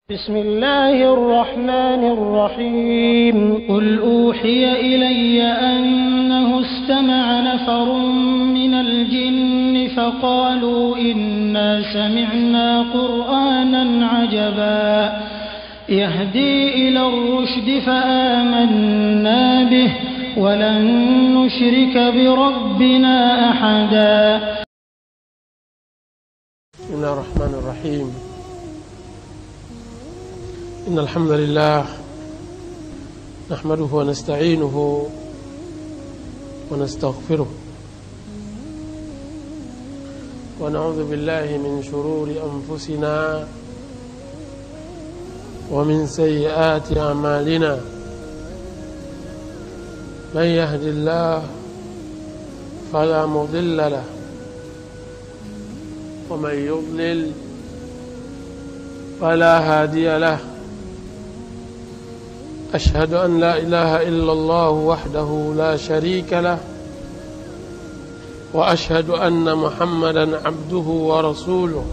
بسم الله الرحمن الرحيم قل أوحي إلي أنه استمع نفر من الجن فقالوا إنا سمعنا قرآنا عجبا يهدي إلى الرشد فآمنا به ولن نشرك بربنا أحدا. بسم الله الرحمن الرحيم. إن الحمد لله نحمده ونستعينه ونستغفره ونعوذ بالله من شرور أنفسنا ومن سيئات أعمالنا من يهد الله فلا مضل له ومن يضلل فلا هادي له. أشهد أن لا إله إلا الله وحده لا شريك له وأشهد أن محمدا عبده ورسوله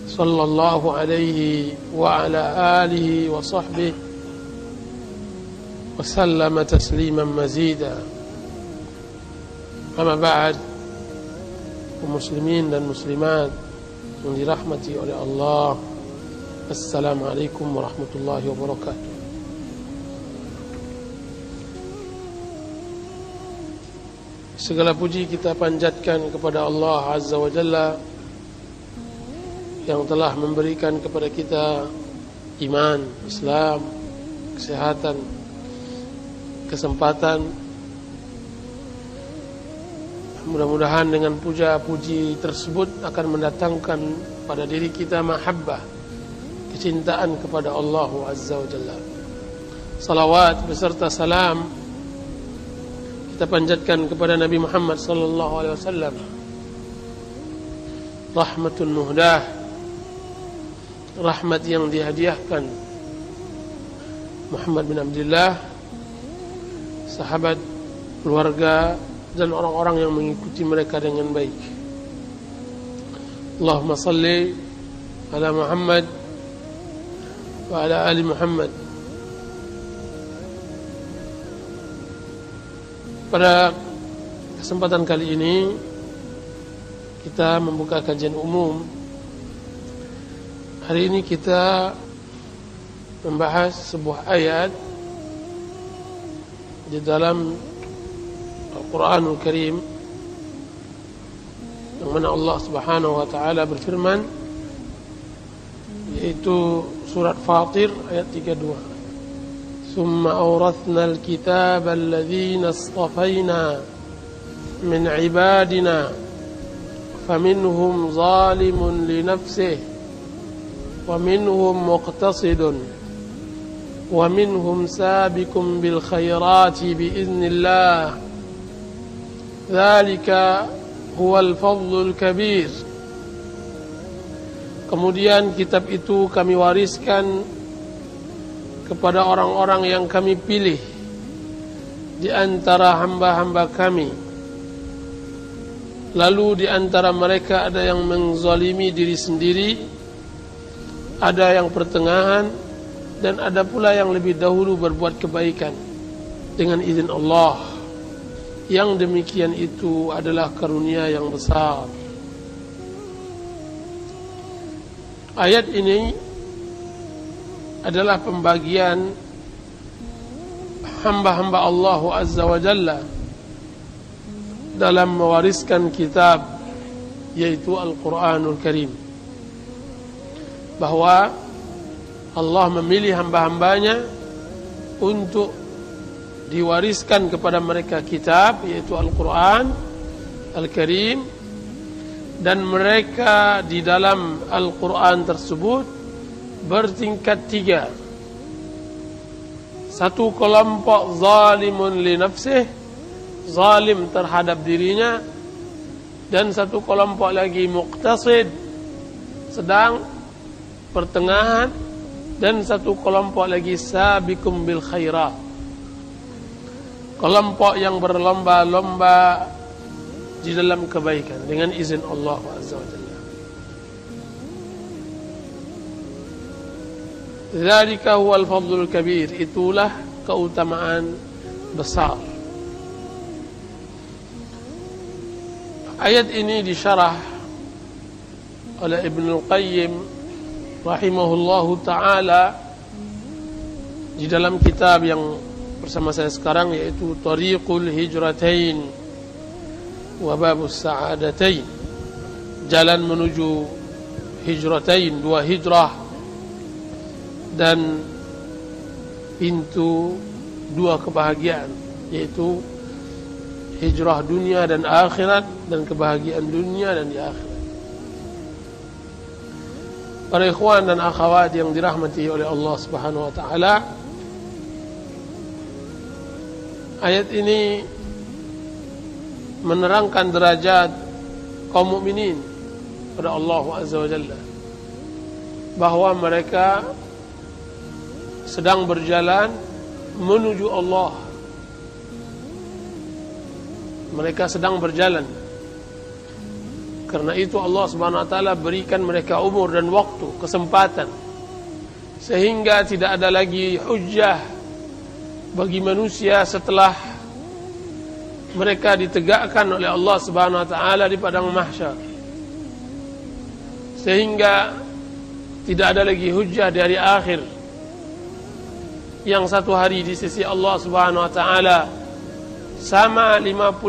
صلى الله عليه وعلى آله وصحبه وسلم تسليما مزيدا. أما بعد, muslimin dan muslimat yang dirahmati oleh Allah, Assalamualaikum warahmatullahi wabarakatuh. Segala puji kita panjatkan kepada Allah Azza wa Jalla yang telah memberikan kepada kita iman, Islam, kesehatan, kesempatan. Mudah-mudahan dengan puja-puji tersebut akan mendatangkan pada diri kita mahabbah, kecintaan kepada Allah Azza wa Jalla. Salawat beserta salam kita panjatkan kepada Nabi Muhammad sallallahu alaihi wasallam, rahmatun muhdah, rahmat yang dihadiahkan Muhammad bin Abdullah, sahabat, keluarga dan orang-orang yang mengikuti mereka dengan baik. Allahumma salli ala Muhammad wa ala ali Muhammad. Pada kesempatan kali ini kita membuka kajian umum. Hari ini kita membahas sebuah ayat di dalam Al-Quranul Karim yang mana Allah Subhanahu wa taala berfirman, yaitu surat Fatir ayat 32. ثم أورثنا الكتاب الذين اصطفينا من عبادنا فمنهم ظالم لنفسه ومنهم مقتصد ومنهم سابق بالخيرات بإذن الله ذلك هو الفضل الكبير. Kemudian kitab itu kami wariskan kepada orang-orang yang kami pilih di antara hamba-hamba kami. Lalu di antara mereka ada yang menzalimi diri sendiri, ada yang pertengahan, dan ada pula yang lebih dahulu berbuat kebaikan dengan izin Allah. Yang demikian itu adalah karunia yang besar. Ayat ini adalah pembagian hamba-hamba Allah Azza wa Jalla dalam mewariskan kitab, yaitu Al-Quranul Karim. Bahwa Allah memilih hamba-hambanya untuk diwariskan kepada mereka kitab, yaitu Al-Quran Al-Karim, dan mereka di dalam Al-Quran tersebut bertingkat 3. Satu kelompok zalimun li nafsih, zalim terhadap dirinya, dan satu kelompok lagi muqtasid, sedang, pertengahan, dan satu kelompok lagi sabiqum bil khairat, kelompok yang berlomba-lomba di dalam kebaikan dengan izin Allah Azza wa Jalla. Dzalika huwal fadlul kabir, itulah keutamaan besar. Ayat ini disyarah oleh Ibnu Qayyim rahimahullahu ta'ala di dalam kitab yang bersama saya sekarang, yaitu Tariqul Hijratain wa Babus Sa'adatain, jalan menuju hijratain, dua hijrah, dan pintu dua kebahagiaan, yaitu hijrah dunia dan akhirat, dan kebahagiaan dunia dan di akhirat. Para ikhwan dan akhwat yang dirahmati oleh Allah Subhanahu wa taala, ayat ini menerangkan derajat kaum mukminin pada Allah Azza wa Jalla, bahwa mereka sedang berjalan menuju Allah. Mereka sedang berjalan. Karena itu Allah Subhanahu wa taala berikan mereka umur dan waktu, kesempatan, sehingga tidak ada lagi hujjah bagi manusia setelah mereka ditegakkan oleh Allah Subhanahu wa taala di padang mahsyar. Sehingga tidak ada lagi hujjah di hari akhir, yang satu hari di sisi Allah Subhanahu wa taala sama 50.000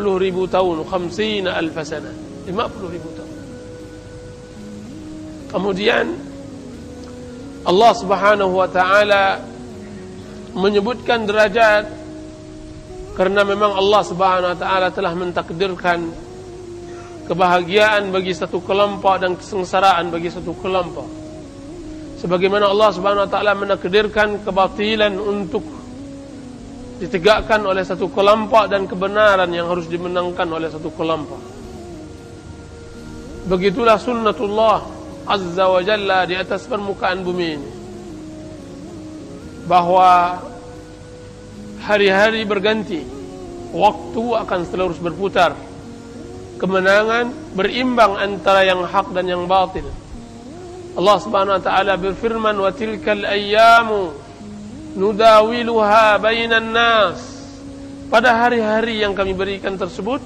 tahun, 50.000 sana, 50.000 tahun. Kemudian Allah Subhanahu wa taala menyebutkan derajat karena memang Allah Subhanahu wa taala telah mentakdirkan kebahagiaan bagi satu kelompok dan kesengsaraan bagi satu kelompok. Sebagaimana Allah Subhanahu wa taala menakdirkan kebatilan untuk ditegakkan oleh satu kelompok dan kebenaran yang harus dimenangkan oleh satu kelompok. Begitulah sunnatullah Azza wa Jalla di atas permukaan bumi ini, bahwa hari-hari berganti, waktu akan terus berputar, kemenangan berimbang antara yang hak dan yang batil. Allah Subhanahu wa taala berfirman, wa tilkal ayyamu nudawiluha bainan nas. Pada hari-hari yang kami berikan tersebut,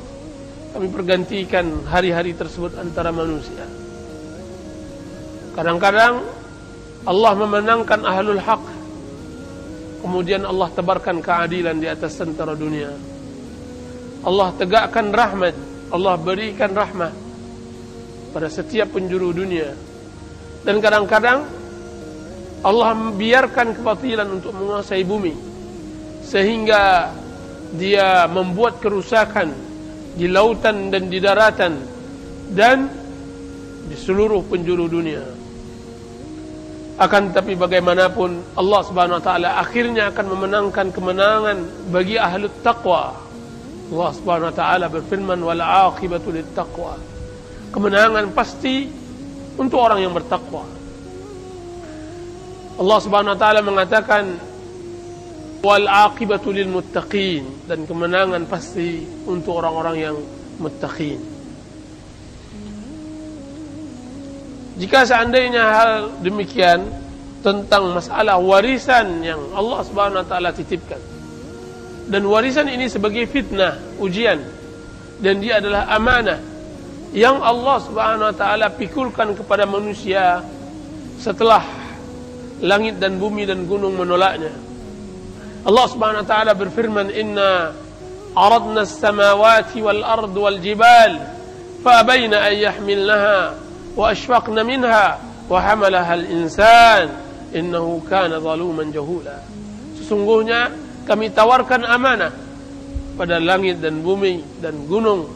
kami pergantikan hari-hari tersebut antara manusia. Kadang-kadang Allah memenangkan ahlul haq, kemudian Allah tebarkan keadilan di atas tentara dunia. Allah tegakkan rahmat, Allah berikan rahmat pada setiap penjuru dunia. Dan kadang-kadang Allah membiarkan kebatilan untuk menguasai bumi, sehingga dia membuat kerusakan di lautan dan di daratan dan di seluruh penjuru dunia. Akan tetapi bagaimanapun Allah Subhanahu wa taala akhirnya akan memenangkan kemenangan bagi ahli taqwa. Allah Subhanahu wa taala berfirman, wal aqibatu lit taqwa. Kemenangan pasti untuk orang yang bertakwa. Allah Subhanahu wa taala mengatakan, wal aqibatu lil muttaqin, dan kemenangan pasti untuk orang-orang yang muttaqin. Jika seandainya hal demikian tentang masalah warisan yang Allah Subhanahu wa taala titipkan, dan warisan ini sebagai fitnah, ujian, dan dia adalah amanah yang Allah Subhanahu wa taala pikulkan kepada manusia setelah langit dan bumi dan gunung menolaknya. Allah Subhanahu wa taala berfirman, inna aradna as-samawati wal ard wal jibal fa abayna an yahmilnaha wa ashfaqna minha wa hamalaha al-insan innahu kana zaluman jahula. Sesungguhnya kami tawarkan amanah pada langit dan bumi dan gunung,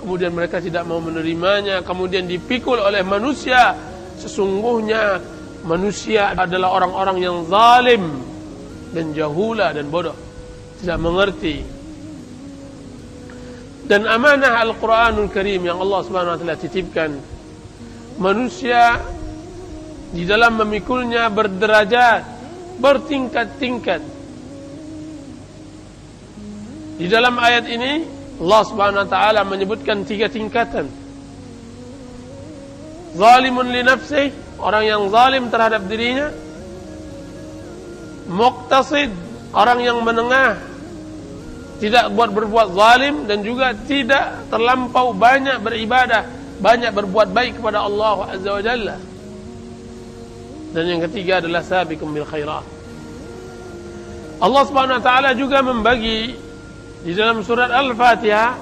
kemudian mereka tidak mau menerimanya, kemudian dipikul oleh manusia. Sesungguhnya manusia adalah orang-orang yang zalim dan jahula dan bodoh, tidak mengerti. Dan amanah Al-Quranul Karim yang Allah Subhanahu wa taala titipkan, manusia di dalam memikulnya berderajat, bertingkat-tingkat. Di dalam ayat ini Allah Subhanahu wa taala menyebutkan 3 tingkatan. Zalimun li nafsihi, orang yang zalim terhadap dirinya. muqtasid, orang yang menengah, tidak berbuat zalim dan juga tidak terlampau banyak beribadah, banyak berbuat baik kepada Allah Azza wa Jalla. Dan yang ketiga adalah sabiqum bil khairat. Allah Subhanahu wa taala juga membagi di dalam surat Al-Fatihah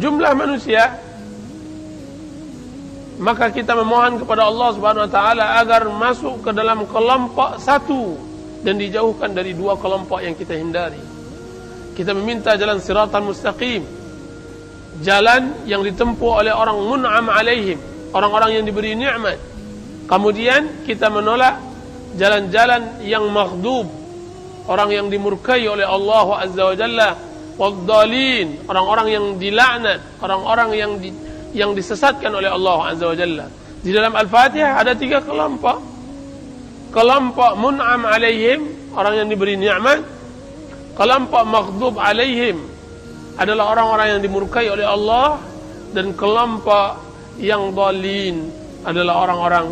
jumlah manusia. Maka kita memohon kepada Allah Subhanahu wa taala agar masuk ke dalam kelompok satu dan dijauhkan dari dua kelompok yang kita hindari. Kita meminta jalan siratal mustaqim, jalan yang ditempuh oleh orang mun'am alaihim, orang-orang yang diberi nikmat. Kemudian kita menolak jalan-jalan yang maghdub, orang yang dimurkai oleh Allah Azza wa Jalla, waddalin, orang-orang yang dilaknat, orang-orang yang disesatkan oleh Allah Azza wa Jalla. Di dalam Al-Fatihah ada 3 kelompok. Kelompok mun'am alaihim, orang yang diberi nikmat. Kelompok maghdub alaihim adalah orang-orang yang dimurkai oleh Allah. Dan kelompok yang dhalin adalah orang-orang